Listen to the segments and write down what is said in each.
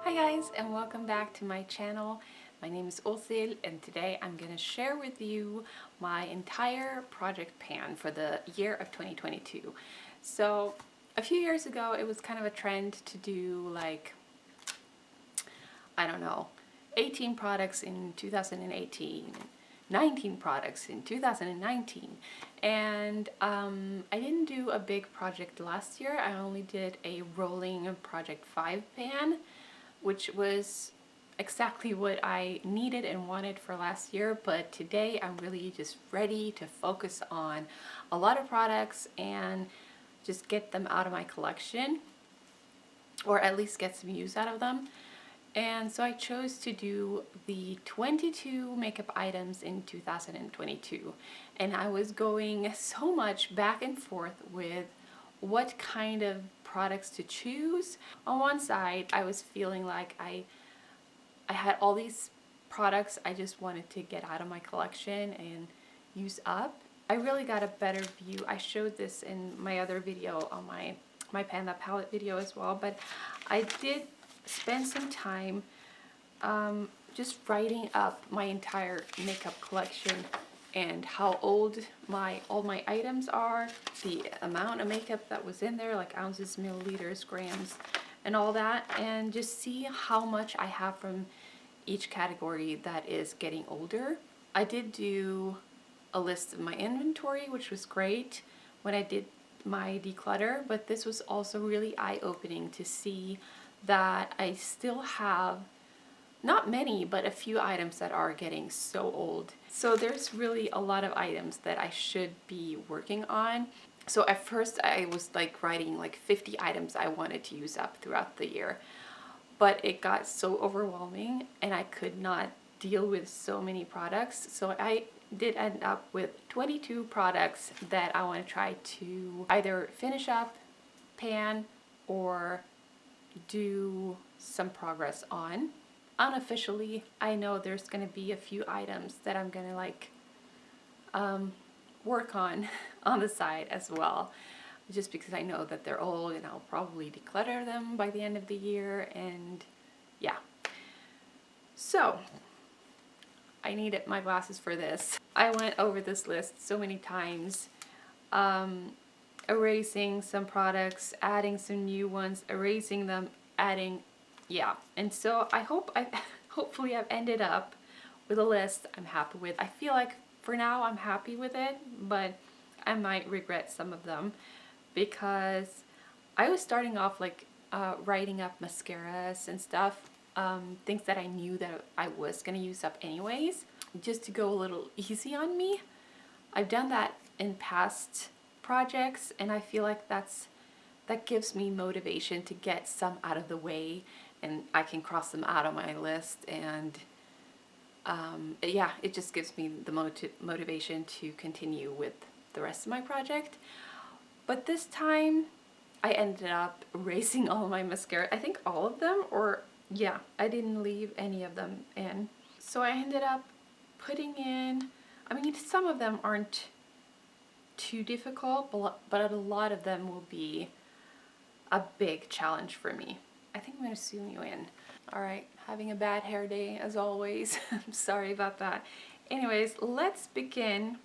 Hi guys, and welcome back to my channel. My name is Osil, and today I'm going to share with you my entire project pan for the year of 2022. So a few years ago it was kind of a trend to do like, I don't know, 18 products in 2018, 19 products in 2019, and I didn't do a big project last year. I only did a rolling project 5 pan, which was exactly what I needed and wanted for last year. But today I'm really just ready to focus on a lot of products and just get them out of my collection, or at least get some use out of them. And so I chose to do the 22 makeup items in 2022. And I was going so much back and forth with what kind of products to choose. On one side, I was feeling like I had all these products I just wanted to get out of my collection and use up. I really got a better view. I showed this in my other video on my Panda palette video as well, but I did spend some time just writing up my entire makeup collection and how old all my items are, the amount of makeup that was in there, like ounces, milliliters, grams, and all that, and just see how much I have from each category that is getting older. I did do a list of my inventory, which was great when I did my declutter, but this was also really eye-opening to see that I still have not many, but a few items that are getting so old. So there's really a lot of items that I should be working on. So at first I was like writing like 50 items I wanted to use up throughout the year, but it got so overwhelming and I could not deal with so many products. So I did end up with 22 products that I want to try to either finish up, pan, or do some progress on. Unofficially, I know there's going to be a few items that I'm going to like work on the side as well, just because I know that they're old and I'll probably declutter them by the end of the year. And yeah, so I needed my glasses for this. I went over this list so many times, erasing some products, adding some new ones, erasing them, adding, yeah. And so hopefully I've ended up with a list I'm happy with. I feel like for now I'm happy with it, but I might regret some of them because I was starting off like writing up mascaras and stuff, things that I knew that I was gonna use up anyways, just to go a little easy on me. I've done that in past projects, and I feel like that gives me motivation to get some out of the way, and I can cross them out of my list. And yeah, it just gives me the motivation to continue with the rest of my project. But this time I ended up erasing all my mascara. I think all of them, or yeah, I didn't leave any of them in. So I ended up putting in, I mean, some of them aren't too difficult, but a lot of them will be a big challenge for me. I think I'm gonna zoom you in. All right, having a bad hair day as always. I'm sorry about that. Anyways, let's begin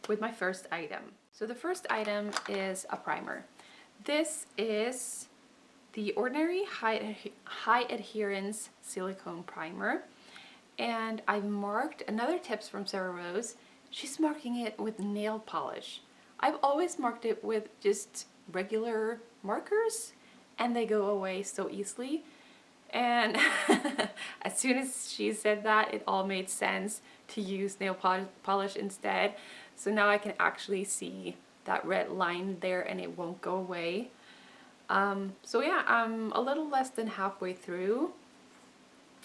with my first item. So the first item is a primer. This is the Ordianry High-Adherence silicone primer, and I marked another tips from Sarah Rose. She's marking it with nail polish. I've always marked it with just regular markers and they go away so easily. And as soon as she said that, it all made sense to use nail polish instead. So now I can actually see that red line there and it won't go away. So yeah, I'm a little less than halfway through.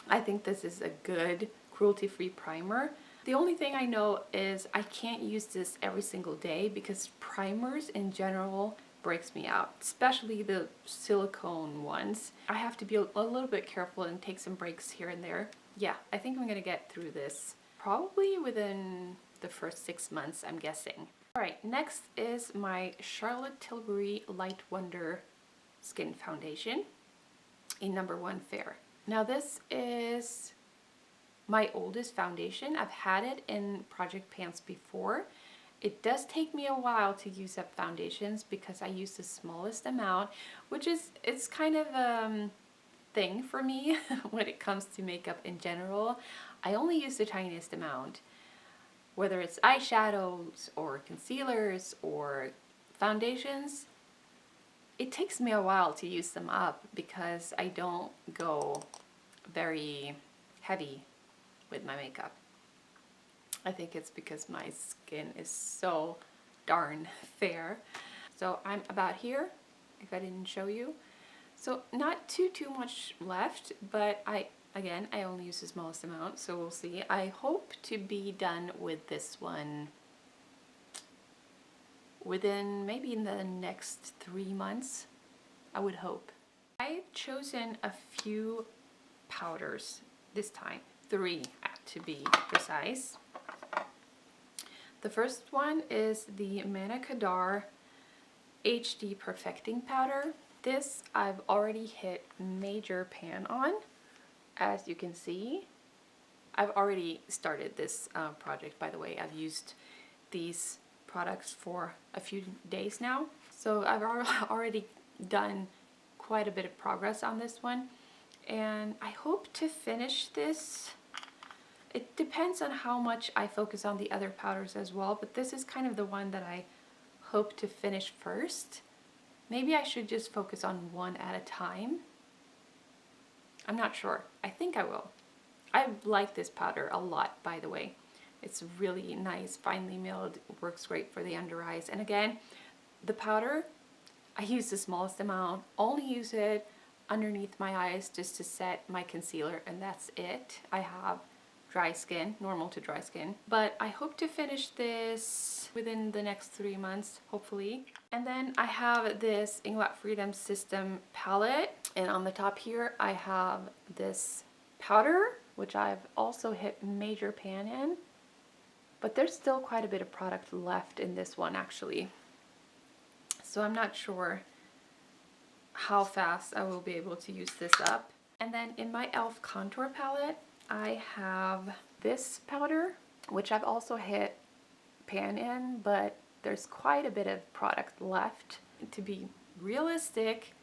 I think this is a good cruelty-free primer. The only thing I know is I can't use this every single day because primers in general breaks me out, especially the silicone ones. I have to be a little bit careful and take some breaks here and there. Yeah, I think I'm gonna get through this probably within the first 6 months, I'm guessing. All right, next is my Charlotte Tilbury Light Wonder Skin Foundation. in number 1 Fair. Now this is my oldest foundation. I've had it in project pans before. It does take me a while to use up foundations because I use the smallest amount, which is, it's kind of a thing for me when it comes to makeup in general. I only use the tiniest amount, whether it's eyeshadows or concealers or foundations. It takes me a while to use them up because I don't go very heavy with my makeup. I think it's because my skin is so darn fair. So I'm about here, if I didn't show you. So not too much left, but I only use the smallest amount, so we'll see. I hope to be done with this one within maybe in the next 3 months, I would hope. I've chosen a few powders this time, 3 to be precise. The first one is the Mannakadar HD Perfecting Powder. This I've already hit major pan on, as you can see. I've already started this project, by the way. I've used these products for a few days now, so I've already done quite a bit of progress on this one, and I hope to finish this. It depends on how much I focus on the other powders as well, but this is kind of the one that I hope to finish first. Maybe I should just focus on one at a time. I'm not sure. I think I will. I like this powder a lot, by the way. It's really nice, finely milled, works great for the under eyes. And again, the powder, I use the smallest amount, only use it underneath my eyes just to set my concealer, and that's it. I have dry skin, normal to dry skin, but I hope to finish this within the next 3 months, hopefully. And then I have this Inglot Freedom System palette, and on the top here I have this powder, which I've also hit major pan in, but there's still quite a bit of product left in this one actually, so I'm not sure how fast I will be able to use this up. And then in my e.l.f. contour palette, I have this powder, which I've also hit pan in, but there's quite a bit of product left. To be realistic,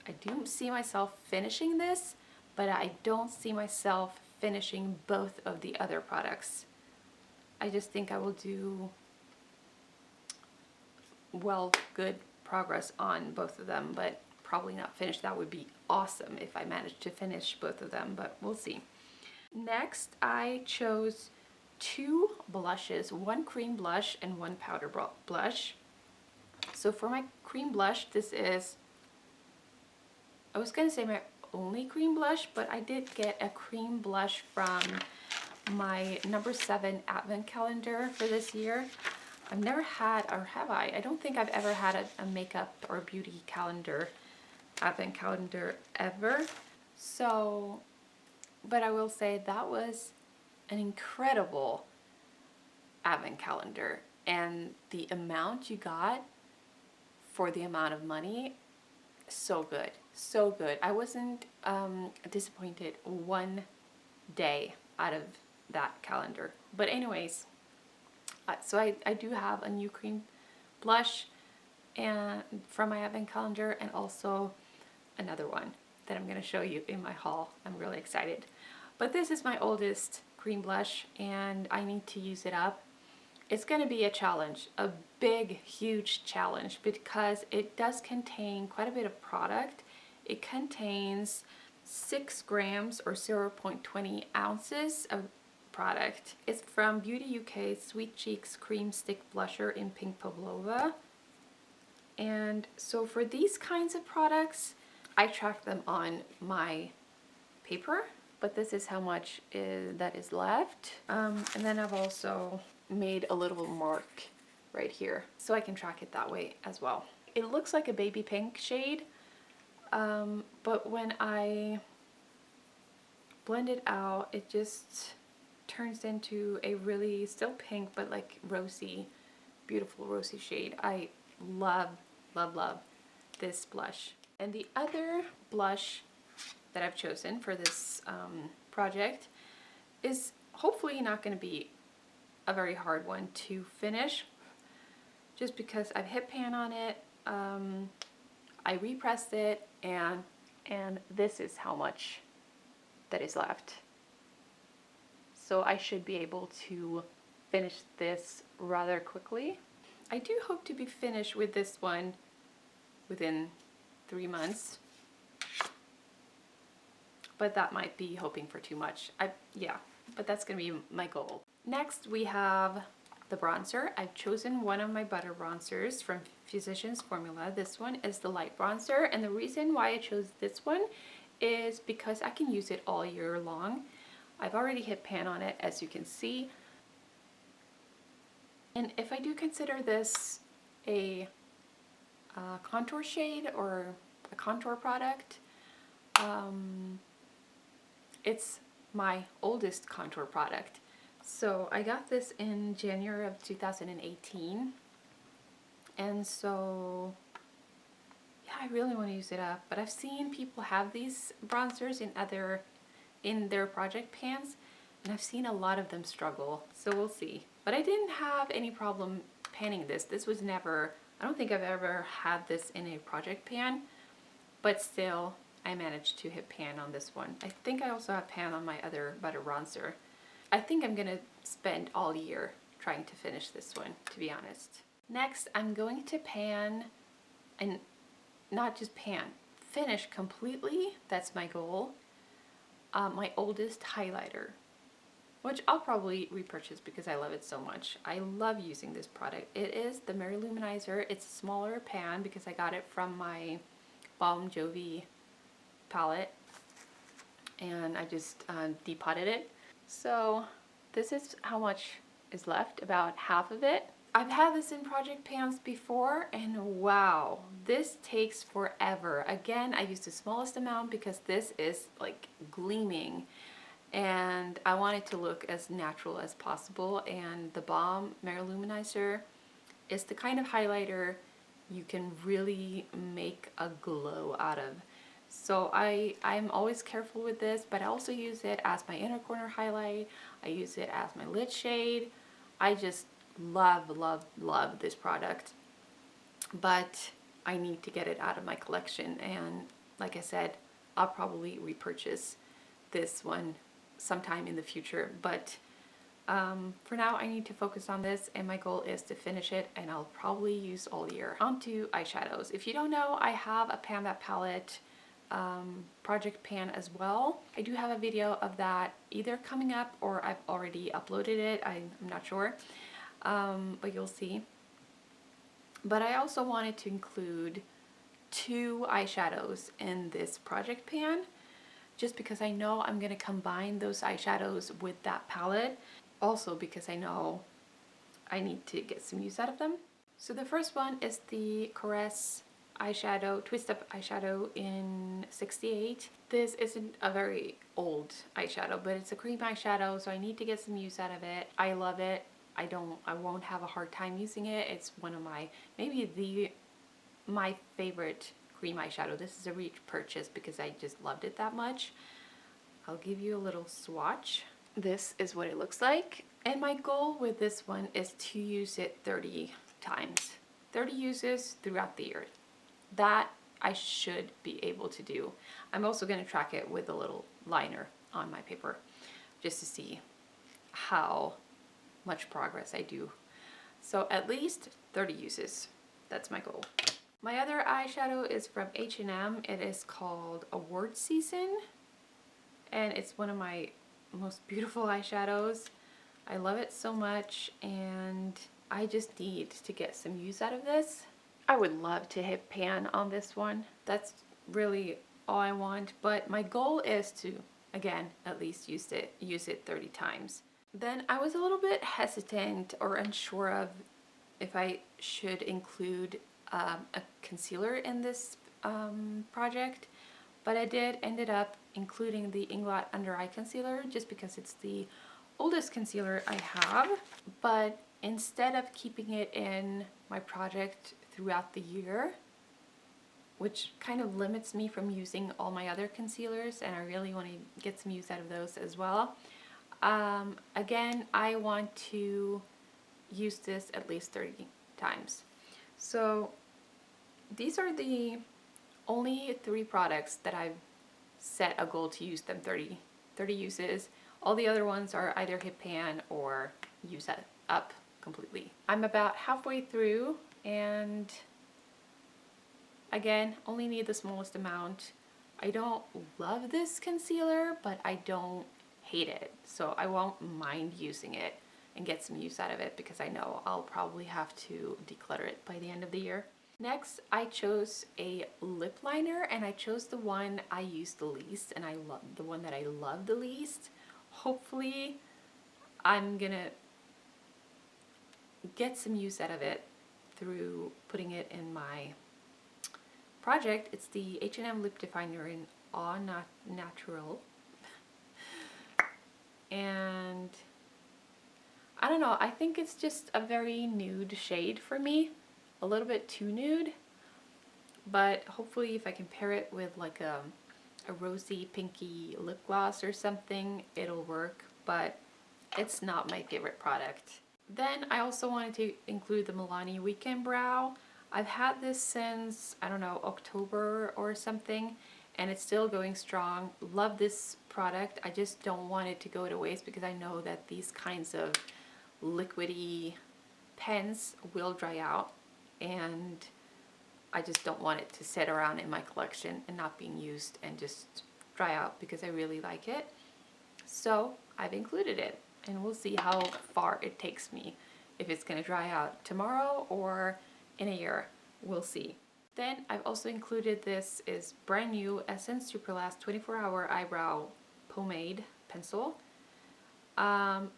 I do see myself finishing this, but I don't see myself finishing both of the other products. I just think I will do, well, good progress on both of them, but probably not finish. That would be awesome if I managed to finish both of them, but we'll see. Next, I chose 2 blushes, 1 cream blush and 1 powder blush. So for my cream blush, this is, I was gonna say my only cream blush, but I did get a cream blush from my number 7 advent calendar for this year. I've never had, or have I? I don't think I've ever had a makeup or beauty calendar, advent calendar ever. So, but I will say that was an incredible advent calendar, and the amount you got for the amount of money, so good, so good. I wasn't disappointed one day out of that calendar. But anyways, so I do have a new cream blush and from my advent calendar, and also another one that I'm going to show you in my haul. I'm really excited. But this is my oldest cream blush, and I need to use it up. It's going to be a challenge, a big, huge challenge, because it does contain quite a bit of product. It contains 6 grams or 0.20 ounces of product. It's from Beauty UK Sweet Cheeks Cream Stick Blusher in Pink Pavlova. And so for these kinds of products, I track them on my paper, but this is how much that is left. And then I've also made a little mark right here, so I can track it that way as well. It looks like a baby pink shade, but when I blend it out, it just turns into a really still pink, but like rosy, beautiful rosy shade. I love, love, love this blush. And the other blush that I've chosen for this project is hopefully not going to be a very hard one to finish, just because I've hit pan on it, I repressed it, and this is how much that is left. So I should be able to finish this rather quickly. I do hope to be finished with this one within 3 months, but that might be hoping for too much. Yeah, but that's gonna be my goal. Next we have the bronzer. I've chosen one of my butter bronzers from Physicians Formula. This one is the light bronzer, and the reason why I chose this one is because I can use it all year long. I've already hit pan on it, as you can see. And if I do consider this a contour shade or a contour product, it's my oldest contour product. So I got this in January of 2018, and so yeah, I really want to use it up. But I've seen people have these bronzers in their project pans, and I've seen a lot of them struggle, so we'll see. But I didn't have any problem panning this. This was never, I don't think I've ever had this in a project pan, but still I managed to hit pan on this one. I think I also have pan on my other butter bronzer. I think I'm gonna spend all year trying to finish this one, to be honest. Next, I'm going to pan, and not just pan, finish completely, that's my goal, my oldest highlighter, which I'll probably repurchase because I love it so much. I love using this product. It is the Maryloumanizer. It's a smaller pan because I got it from my Balm Jovi palette, and I just depotted it. So this is how much is left, about half of it. I've had this in project pans before, and wow, this takes forever. Again, I used the smallest amount because this is like gleaming, and I want it to look as natural as possible. And the Balm Maryloumanizer is the kind of highlighter you can really make a glow out of. So I'm always careful with this, but I also use it as my inner corner highlight. I use it as my lid shade. I just love, love, love this product, but I need to get it out of my collection, and like I said, I'll probably repurchase this one sometime in the future, but for now I need to focus on this, and my goal is to finish it, and I'll probably use all year. On to eyeshadows. If you don't know, I have a Pan That Palette project pan as well. I do have a video of that either coming up or I've already uploaded it. I'm not sure, but you'll see. But I also wanted to include 2 eyeshadows in this project pan, just because I know I'm going to combine those eyeshadows with that palette. Also because I know I need to get some use out of them. So the first one is the Korres eyeshadow, Twist Up eyeshadow in 68. This isn't a very old eyeshadow, but it's a cream eyeshadow, so I need to get some use out of it. I love it. I won't have a hard time using it. It's one of my, maybe my favorite cream eyeshadow. This is a repurchase because I just loved it that much. I'll give you a little swatch. This is what it looks like, and my goal with this one is to use it 30 times. 30 uses throughout the year. That I should be able to do. I'm also going to track it with a little liner on my paper just to see how much progress I do. So at least 30 uses. That's my goal. My other eyeshadow is from H&M. It is called Award Season, and it's one of my most beautiful eyeshadows. I love it so much, and I just need to get some use out of this. I would love to hit pan on this one. That's really all I want, but my goal is to, again, at least use it 30 times. Then I was a little bit hesitant or unsure of if I should include a concealer in this project, but I ended up including the Inglot Under Eye Concealer just because it's the oldest concealer I have. But instead of keeping it in my project throughout the year, which kind of limits me from using all my other concealers, and I really want to get some use out of those as well. Again, I want to use this at least 30 times. So these are the only 3 products that I've set a goal to use them 30 uses. All the other ones are either hit pan or use that up completely. I'm about halfway through, and again, only need the smallest amount. I don't love this concealer, but I don't hate it, so I won't mind using it and get some use out of it, because I know I'll probably have to declutter it by the end of the year. Next, I chose a lip liner, and I chose the one I use the least, and I love the one that I love the least. Hopefully, I'm gonna get some use out of it through putting it in my project. It's the H&M Lip Definer in Au Natural. And I don't know, I think it's just a very nude shade for me. A little bit too nude. But hopefully if I can pair it with like a rosy pinky lip gloss or something, it'll work. But it's not my favorite product. Then I also wanted to include the Milani Weekend Brow. I've had this since, I don't know, October or something, and it's still going strong. Love this product. I just don't want it to go to waste, because I know that these kinds of liquidy pens will dry out, and I just don't want it to sit around in my collection and not being used and just dry out, because I really like it. So I've included it, and we'll see how far it takes me. If it's gonna dry out tomorrow or in a year, we'll see. Then I've also included this is brand new Essence Superlast 24-hour eyebrow pomade pencil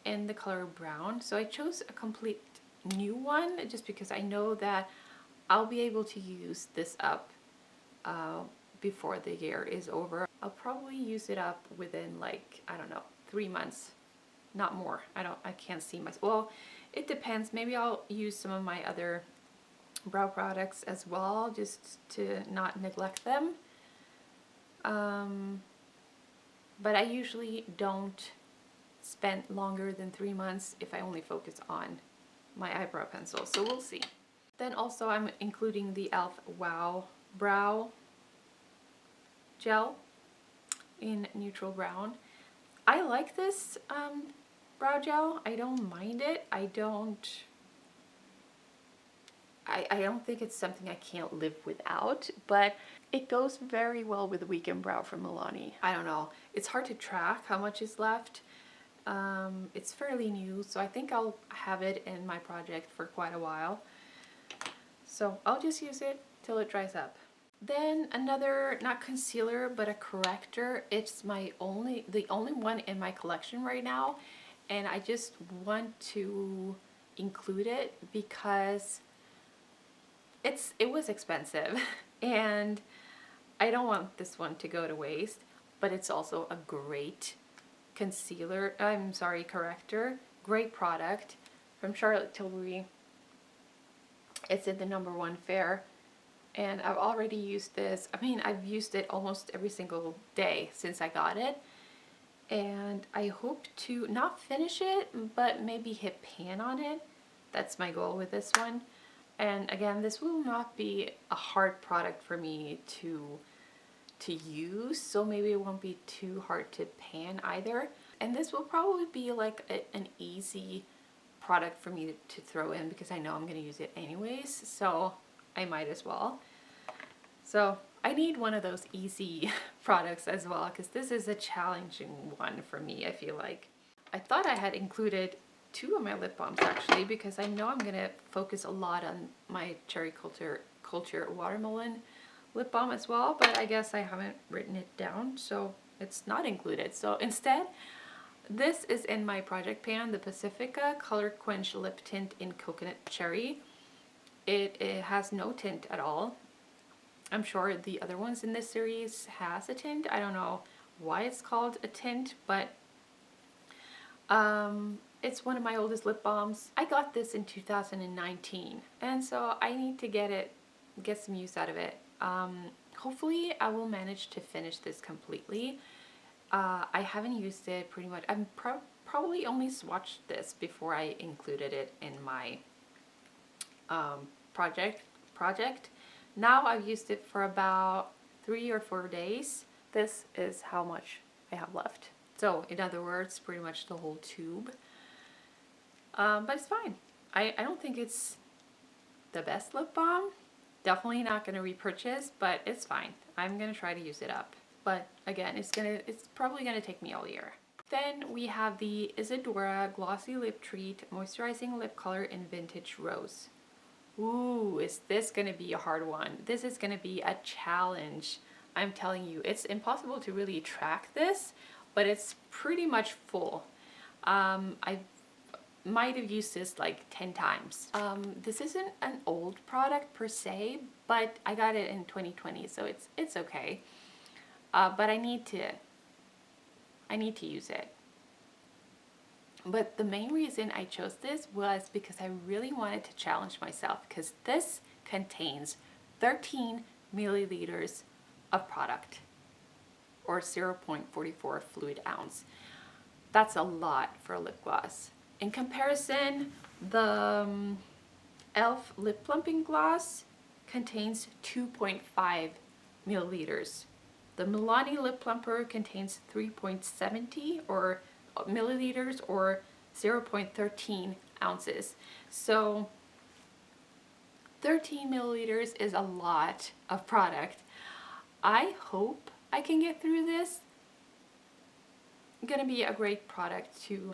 in the color brown. So I chose a complete new one just because I know that I'll be able to use this up before the year is over. I'll probably use it up within, like, I don't know, 3 months, not more. I can't see myself. Well, it depends. Maybe I'll use some of my other brow products as well, just to not neglect them. But I usually don't spend longer than 3 months if I only focus on my eyebrow pencil, so we'll see. Then also I'm including the e.l.f. Wow Brow Gel in neutral brown. I like this brow gel. I don't mind it. I don't think it's something I can't live without, but it goes very well with the Weekend Brow from Milani. I don't know. It's hard to track how much is left. It's fairly new, so I think I'll have it in my project for quite a while. So I'll just use it till it dries up. Then another, not concealer, but a corrector. It's the only one in my collection right now, and I just want to include it because it was expensive and I don't want this one to go to waste, but it's also a great corrector. Great product from Charlotte Tilbury. It's in the #1 fair, and I've already used this. I mean, I've used it almost every single day since I got it, and I hope to not finish it, but maybe hit pan on it. That's my goal with this one. And again, this will not be a hard product for me to use, so maybe it won't be too hard to pan either. And this will probably be like an easy product for me to throw in, because I know I'm going to use it anyways, so I might as well. So I need one of those easy products as well, because this is a challenging one for me, I feel like. I thought I had included 2 of my lip balms actually, because I know I'm going to focus a lot on my Cherry Culture Watermelon lip balm as well, but I guess I haven't written it down, so it's not included. So instead, this is in my project pan, the Pacifica Color Quench Lip Tint in Coconut Cherry. It has no tint at all. I'm sure the other ones in this series has a tint. I don't know why it's called a tint, but it's one of my oldest lip balms. I got this in 2019, and so I need to get some use out of it Hopefully I will manage to finish this completely. I haven't used it pretty much. I'm probably only swatched this before I included it in my project. Now I've used it for about 3 or 4 days. This is how much I have left. So in other words, pretty much the whole tube. But it's fine. I don't think it's the best lip balm. Definitely not going to repurchase, but it's fine. I'm going to try to use it up. But again, it's probably going to take me all year. Then we have the Isadora Glossy Lip Treat Moisturizing Lip Color in Vintage Rose. Ooh, is this going to be a hard one? This is going to be a challenge. I'm telling you, it's impossible to really track this, but it's pretty much full. I might have used this like 10 times. This isn't an old product per se, but I got it in 2020, so it's okay. But I need to use it. But the main reason I chose this was because I really wanted to challenge myself, because this contains 13 milliliters of product, or 0.44 fluid ounce. That's a lot for a lip gloss. In comparison, the e.l.f. lip plumping gloss contains 2.5 milliliters. The Milani lip plumper contains 3.70 or milliliters, or 0.13 ounces. So 13 milliliters is a lot of product. I hope I can get through this. It's gonna be a great product to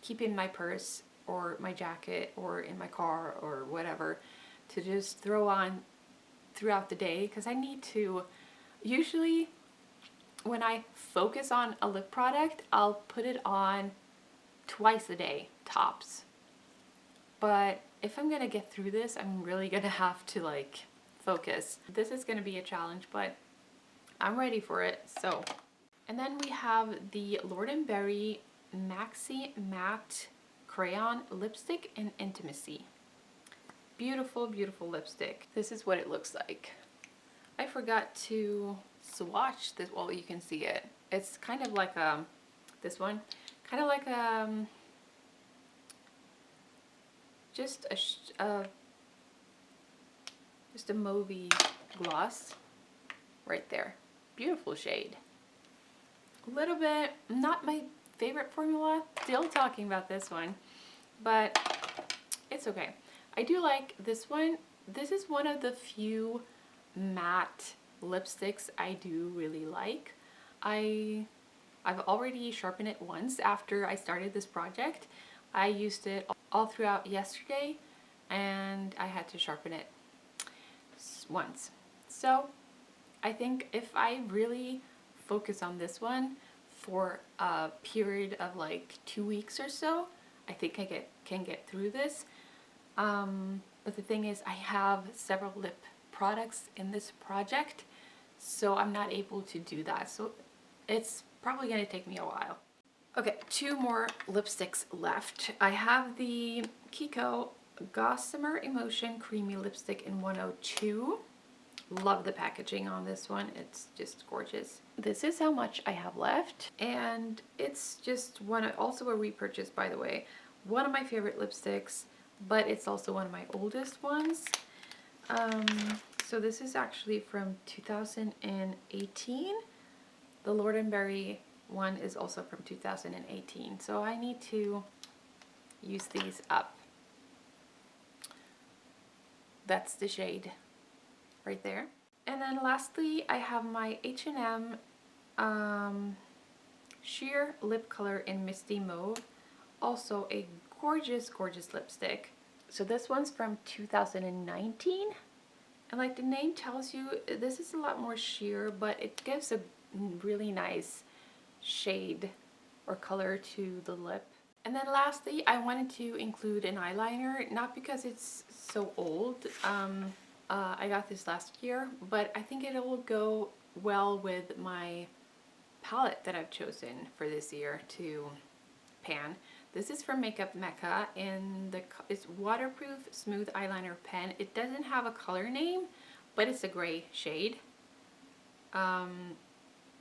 keep in my purse or my jacket or in my car or whatever, to just throw on throughout the day, because I need to. Usually when I focus on a lip product, I'll put it on twice a day, tops. But if I'm gonna get through this, I'm really gonna have to like focus. This is gonna be a challenge, but I'm ready for it. So, and then we have the Lord & Berry Maxi Matte Crayon Lipstick in Intimacy. Beautiful, beautiful lipstick. This is what it looks like. I forgot to swatch this. Well, you can see it. It's kind of like this one, kind of like just a mauvey gloss right there. Beautiful shade. A little bit, not my favorite formula. Still talking about this one, but it's okay. I do like this one. This is one of the few matte lipsticks I do really like. I've already sharpened it once after I started this project. I used it all throughout yesterday and I had to sharpen it once. So I think if I really focus on this one for a period of like 2 weeks or so, I think I can get through this. But the thing is, I have several lip products in this project, so I'm not able to do that. So it's probably going to take me a while. Okay, 2 more lipsticks left. I have the Kiko Gossamer Emotion Creamy Lipstick in 102. Love the packaging on this one. It's just gorgeous. This is how much I have left, and it's just also a repurchase, by the way. One of my favorite lipsticks, but it's also one of my oldest ones. So this is actually from 2018. The Lord & Berry one is also from 2018. So I need to use these up. That's the shade right there. And then lastly, I have my H&M Sheer Lip Color in Misty Mauve. Also a gorgeous, gorgeous lipstick. So this one's from 2019. And like the name tells you, this is a lot more sheer, but it gives a really nice shade or color to the lip. And then lastly, I wanted to include an eyeliner, not because it's so old. I got this last year, but I think it will go well with my palette that I've chosen for this year to pan. This is from Mekka, and it's waterproof smooth eyeliner pen. It doesn't have a color name, but it's a gray shade.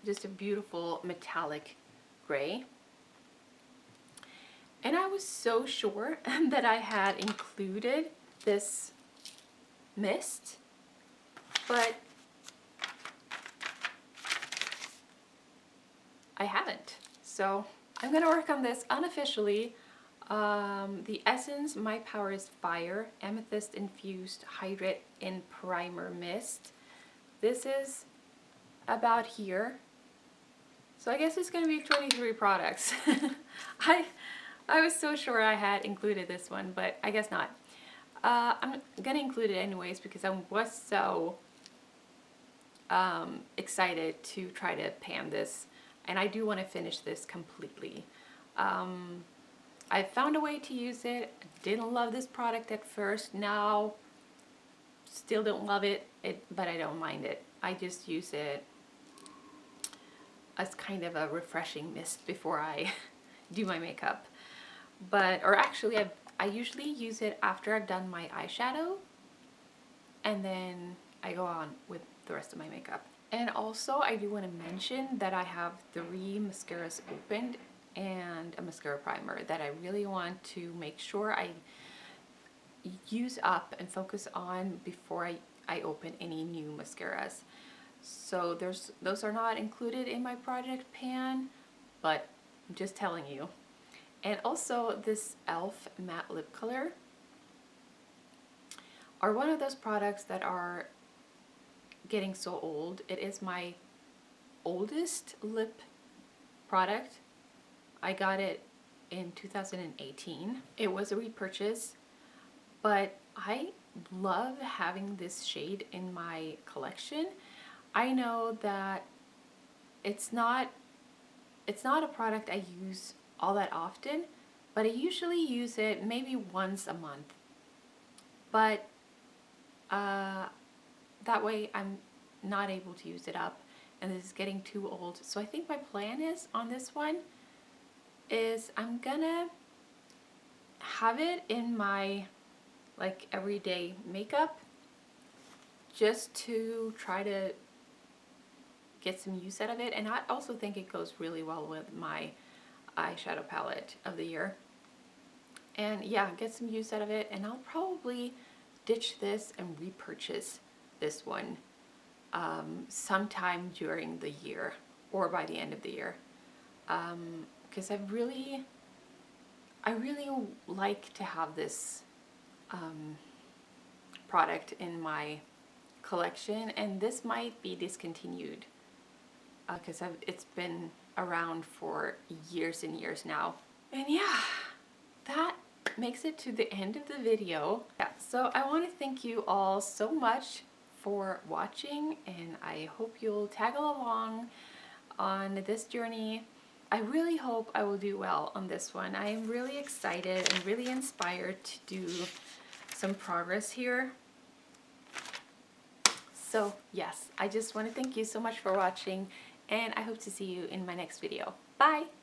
Just a beautiful metallic gray. And I was so sure that I had included this mist, but I haven't. So I'm gonna work on this unofficially. The essence, My Power is Fire, Amethyst Infused Hydrate in Primer Mist. This is about here. So I guess it's gonna be 23 products. I was so sure I had included this one, but I guess not. I'm gonna include it anyways because I was so excited to try to pan this, and I do want to finish this completely. I found a way to use it. I didn't love this product at first. Now, still don't love it, but I don't mind it. I just use it as kind of a refreshing mist before I do my makeup. Or actually, I usually use it after I've done my eyeshadow, and then I go on with the rest of my makeup. And also, I do want to mention that I have 3 mascaras opened and a mascara primer that I really want to make sure I use up and focus on before I open any new mascaras. So those are not included in my project pan, but I'm just telling you. And also this e.l.f. matte lip color are one of those products that are getting so old. It is my oldest lip product. I got it in 2018. It was a repurchase, but I love having this shade in my collection. I know that it's not a product I use all that often, but I usually use it maybe once a month. But that way I'm not able to use it up, and this is getting too old. So I think my plan is on this one is I'm gonna have it in my like everyday makeup just to try to get some use out of it. And I also think it goes really well with my eyeshadow palette of the year. And yeah, get some use out of it, and I'll probably ditch this and repurchase this one sometime during the year or by the end of the year, because I really like to have this product in my collection, and this might be discontinued because it's been around for years and years now. And yeah, that makes it to the end of the video. Yeah, so I want to thank you all so much for watching, and I hope you'll tag along on this journey. I really hope I will do well on this one. I am really excited and really inspired to do some progress here. So yes, I just want to thank you so much for watching, and I hope to see you in my next video. Bye!